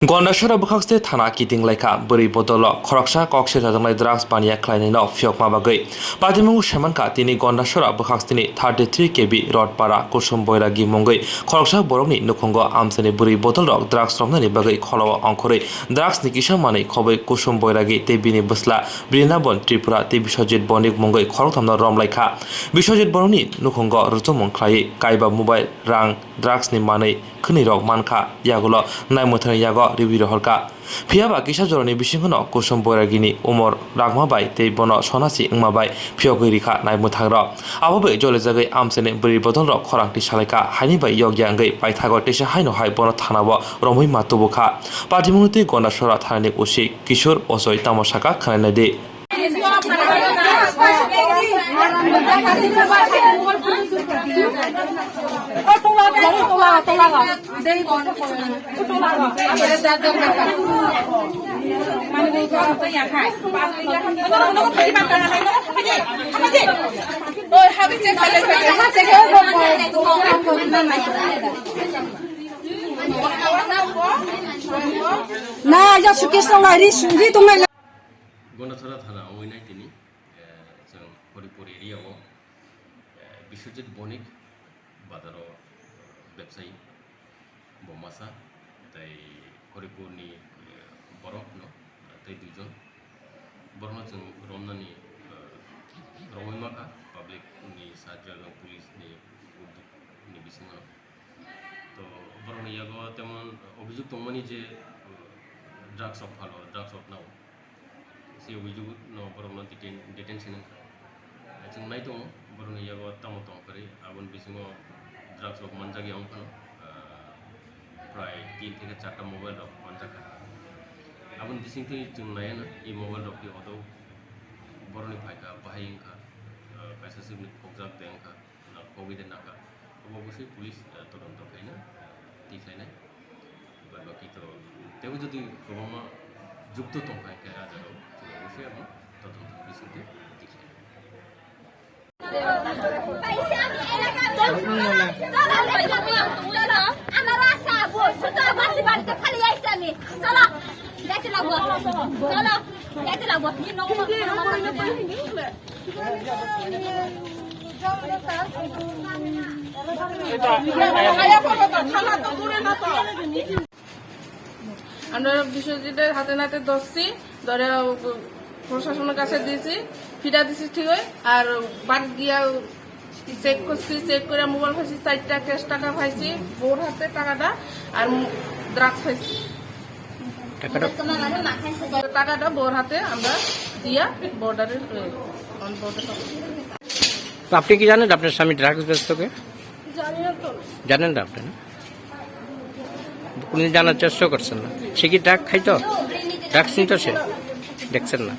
Gondashara Bukhakste Thana Patilaikha II bodolrog khorokthamno kokse jajangnai drugs baniya khlainaino Phiyokha bagwi Patilaikha Shamanka tini Gondashara Bukhakstini 33 kb road para kusum bwrwi mungwi khorokthamno borokni nukhungo amsani II bodolrog drugs romnani bagwi kholo angkhori drugs ni kisa manui khoboi kusum bwrwi tei bini bwsla Brindaban Tripura tei Biswajit bonik mungwi khorokthamno romlaikha Biswajit borokni nukhungo ruchumung khlai kaiba mobile rang drugs ni manui khunirok mankha yagulo naimutharni yago review horka Phiyaba kisa joroni bisingono kusum bwrwini umor ragma bai tei bono sonasi ingma bai Phiyokha rikha naimuthangrok abobai Jolijak amsani II bodolrog khorangti salaika haini bai yogya ngai paithago teisa haino hai bono thanabo romui matubukha Patilaikha Gondashara thanani usi Kishor Ojoy tamosaka khanainai de Nah, ya sukses lari suri tu mana? Gondashara thana oinai tini जों हरिपुर एरियाव बिश्वजित बनिक बाजाराव व्यवसायी बमासा ताई हरिपुरनि बरफनो ताई दुइजन बरनो जों रमनानि रमैमाखा पाब्लिकनि साहाय्य पुलिसनि उद्योगनि बिसिङाव तो बरनो यागो तेमन अभियोग दंमोन जे ड्राग्स अफ फालो ड्राग्स अफ नाउ से अभियोग न बरनो डिटेंशन जों नाय दङ बरनो यागो तामो तंकरि आबन बिसिङाव ड्राग्स अफ मानजागि अंखानो प्राय 3 থেকে 4টা मोबाइल रक मानजाखा आबन बिसिंथि जों नायाना इ मोबाइल रक अदौ बरनि फायका बाहायंखा कायसा सिमनि फकजाक देंखा ना कोविड नाका अबसे पुलिस तदন্ত खायना दिखायनाय बाकी तो तेबो जदि गबमा जुक्त तंखाय के आजाराव अबसे आबन तदন্ত बिसिंथि আমরা বিশ্বজিতের হাতে নাতে ধরছি ধরে প্রশাসনের কাছে দিয়েছি ফিরা দিছি ঠিক হয় আর বাদ গিয়া চেক করছি চেক করে মোবাইল পাইছি 4টা ক্যাশ টাকা পাইছি বোর হাতে টাকাটা আর ড্রাগস পাইছি টাকাটা বোর হাতে আমরা দিয়া বর্ডারে আপনি কি জানেন আপনার স্বামী ড্রাগস ব্যস্তকে জানি না তো জানেন না আপনি কোনদিন জানার চেষ্টা করছেন না সে কি ড্রাগ খাইতো ড্রাগস নিত সে দেখছেন না